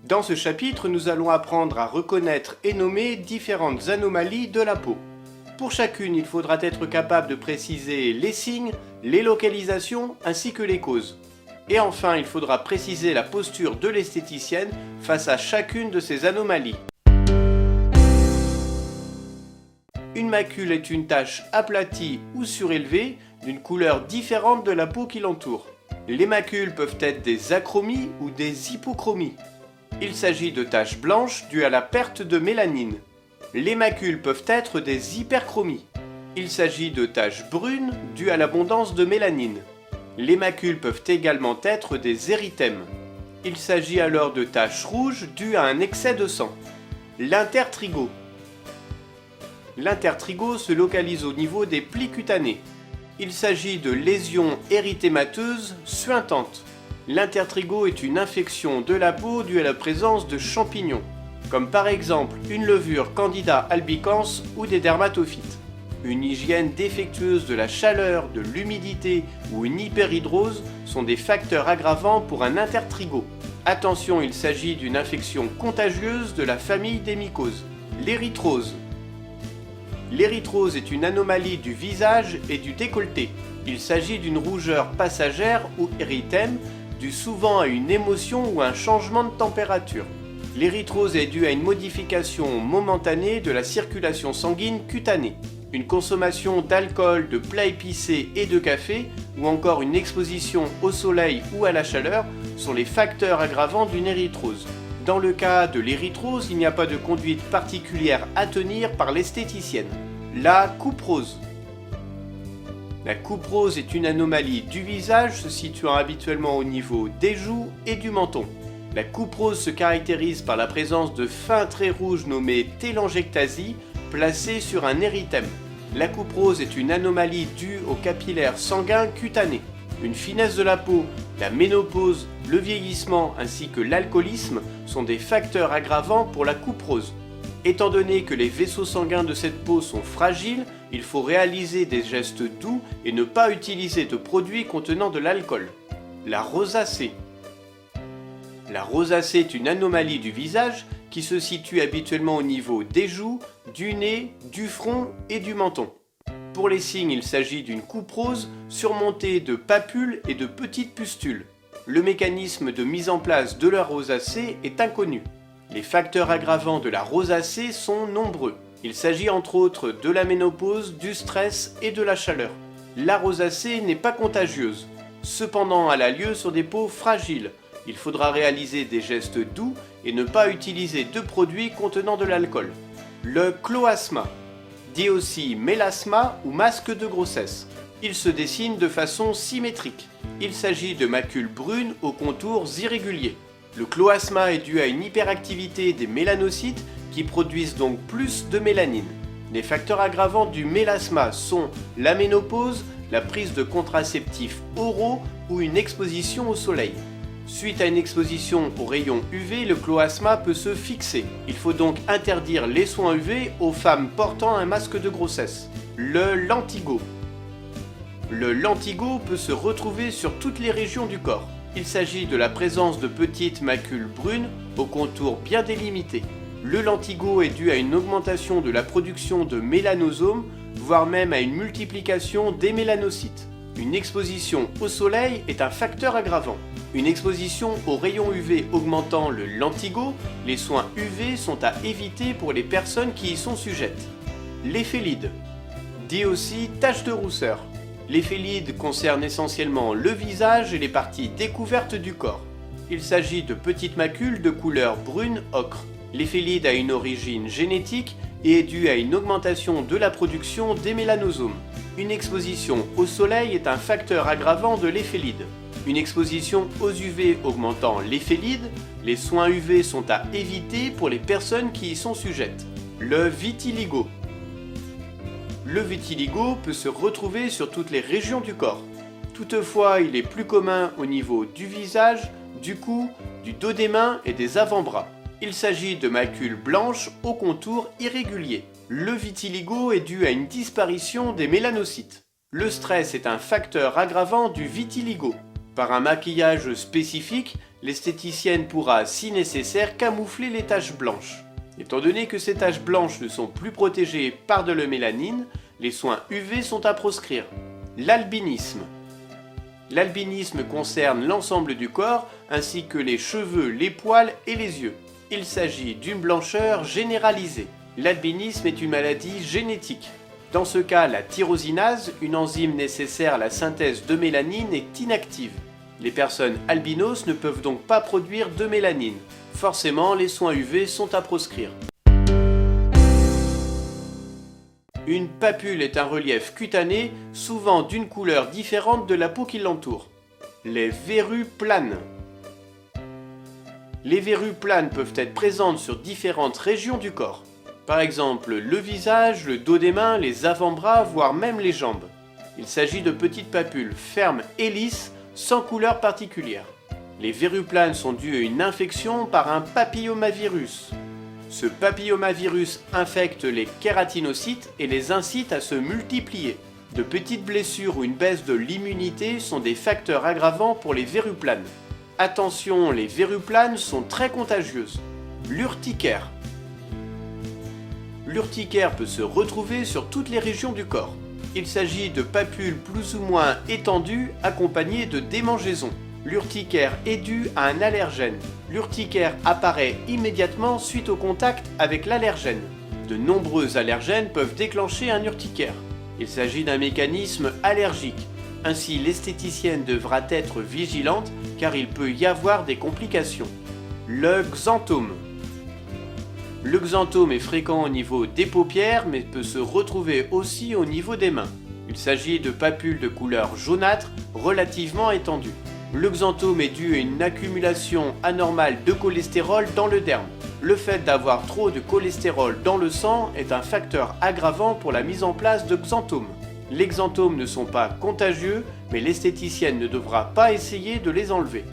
Dans ce chapitre, nous allons apprendre à reconnaître et nommer différentes anomalies de la peau. Pour chacune, il faudra être capable de préciser les signes, les localisations ainsi que les causes. Et enfin, il faudra préciser la posture de l'esthéticienne face à chacune de ces anomalies. Une macule est une tache aplatie ou surélevée d'une couleur différente de la peau qui l'entoure. Les macules peuvent être des achromies ou des hypochromies. Il s'agit de taches blanches dues à la perte de mélanine. Les macules peuvent être des hyperchromies. Il s'agit de taches brunes dues à l'abondance de mélanine. Les macules peuvent également être des érythèmes. Il s'agit alors de taches rouges dues à un excès de sang. L'intertrigo. L'intertrigo se localise au niveau des plis cutanés. Il s'agit de lésions érythémateuses suintantes. L'intertrigo est une infection de la peau due à la présence de champignons, comme par exemple une levure Candida albicans ou des dermatophytes. Une hygiène défectueuse de la chaleur, de l'humidité ou une hyperhidrose sont des facteurs aggravants pour un intertrigo. Attention, il s'agit d'une infection contagieuse de la famille des mycoses. L'érythrose. L'érythrose est une anomalie du visage et du décolleté. Il s'agit d'une rougeur passagère ou érythème due souvent à une émotion ou un changement de température. L'érythrose est due à une modification momentanée de la circulation sanguine cutanée. Une consommation d'alcool, de plats épicés et de café, ou encore une exposition au soleil ou à la chaleur, sont les facteurs aggravants d'une érythrose. Dans le cas de l'érythrose, il n'y a pas de conduite particulière à tenir par l'esthéticienne. La couperose. La couperose est une anomalie du visage se situant habituellement au niveau des joues et du menton. La couperose se caractérise par la présence de fins traits rouges nommés télangiectasies placés sur un érythème. La couperose est une anomalie due aux capillaires sanguins cutanés. Une finesse de la peau, la ménopause, le vieillissement ainsi que l'alcoolisme sont des facteurs aggravants pour la couperose. Étant donné que les vaisseaux sanguins de cette peau sont fragiles, il faut réaliser des gestes doux et ne pas utiliser de produits contenant de l'alcool. La rosacée. La rosacée est une anomalie du visage qui se situe habituellement au niveau des joues, du nez, du front et du menton. Pour les signes, il s'agit d'une couperose surmontée de papules et de petites pustules. Le mécanisme de mise en place de la rosacée est inconnu. Les facteurs aggravants de la rosacée sont nombreux. Il s'agit entre autres de la ménopause, du stress et de la chaleur. La rosacée n'est pas contagieuse. Cependant, elle a lieu sur des peaux fragiles. Il faudra réaliser des gestes doux et ne pas utiliser de produits contenant de l'alcool. Le cloasma, dit aussi mélasma ou masque de grossesse. Il se dessine de façon symétrique. Il s'agit de macules brunes aux contours irréguliers. Le cloasma est dû à une hyperactivité des mélanocytes qui produisent donc plus de mélanine. Les facteurs aggravants du mélasma sont la ménopause, la prise de contraceptifs oraux ou une exposition au soleil. Suite à une exposition aux rayons UV, le cloasma peut se fixer. Il faut donc interdire les soins UV aux femmes portant un masque de grossesse. Le lentigo. Le lentigo peut se retrouver sur toutes les régions du corps. Il s'agit de la présence de petites macules brunes aux contours bien délimités. Le lentigo est dû à une augmentation de la production de mélanosomes, voire même à une multiplication des mélanocytes. Une exposition au soleil est un facteur aggravant. Une exposition aux rayons UV augmentant le lentigo, les soins UV sont à éviter pour les personnes qui y sont sujettes. Les phélides, dit aussi taches de rousseur. Les phélides concernent essentiellement le visage et les parties découvertes du corps. Il s'agit de petites macules de couleur brune ocre. L'éphélyde a une origine génétique et est due à une augmentation de la production des mélanosomes. Une exposition au soleil est un facteur aggravant de l'éphélyde. Une exposition aux UV augmentant l'éphélyde, les soins UV sont à éviter pour les personnes qui y sont sujettes. Le vitiligo. Le vitiligo peut se retrouver sur toutes les régions du corps. Toutefois, il est plus commun au niveau du visage, du cou, du dos des mains et des avant-bras. Il s'agit de macules blanches aux contours irréguliers. Le vitiligo est dû à une disparition des mélanocytes. Le stress est un facteur aggravant du vitiligo. Par un maquillage spécifique, L'esthéticienne pourra, si nécessaire, camoufler les taches blanches. Étant donné que ces taches blanches ne sont plus protégées par de la mélanine, les soins UV sont à proscrire. L'albinisme. L'albinisme concerne l'ensemble du corps, ainsi que les cheveux, les poils et les yeux. Il s'agit d'une blancheur généralisée. L'albinisme est une maladie génétique. Dans ce cas, la tyrosinase, une enzyme nécessaire à la synthèse de mélanine, est inactive. Les personnes albinos ne peuvent donc pas produire de mélanine. Forcément, les soins UV sont à proscrire. Une papule est un relief cutané, souvent d'une couleur différente de la peau qui l'entoure. Les verrues planes. Les verrues planes peuvent être présentes sur différentes régions du corps. Par exemple, le visage, le dos des mains, les avant-bras, voire même les jambes. Il s'agit de petites papules fermes et lisses, sans couleur particulière. Les verrues planes sont dues à une infection par un papillomavirus. Ce papillomavirus infecte les kératinocytes et les incite à se multiplier. De petites blessures ou une baisse de l'immunité sont des facteurs aggravants pour les verrues planes. Attention, les verrues planes sont très contagieuses. L'urticaire. L'urticaire peut se retrouver sur toutes les régions du corps. Il s'agit de papules plus ou moins étendues accompagnées de démangeaisons. L'urticaire est dû à un allergène. L'urticaire apparaît immédiatement suite au contact avec l'allergène. De nombreux allergènes peuvent déclencher un urticaire. Il s'agit d'un mécanisme allergique. Ainsi, l'esthéticienne devra être vigilante car il peut y avoir des complications. Le xanthome. Le xanthome est fréquent au niveau des paupières mais peut se retrouver aussi au niveau des mains. Il s'agit de papules de couleur jaunâtre relativement étendues. Le xanthome est dû à une accumulation anormale de cholestérol dans le derme. Le fait d'avoir trop de cholestérol dans le sang est un facteur aggravant pour la mise en place de xanthomes. Les xanthomes ne sont pas contagieux, mais l'esthéticienne ne devra pas essayer de les enlever.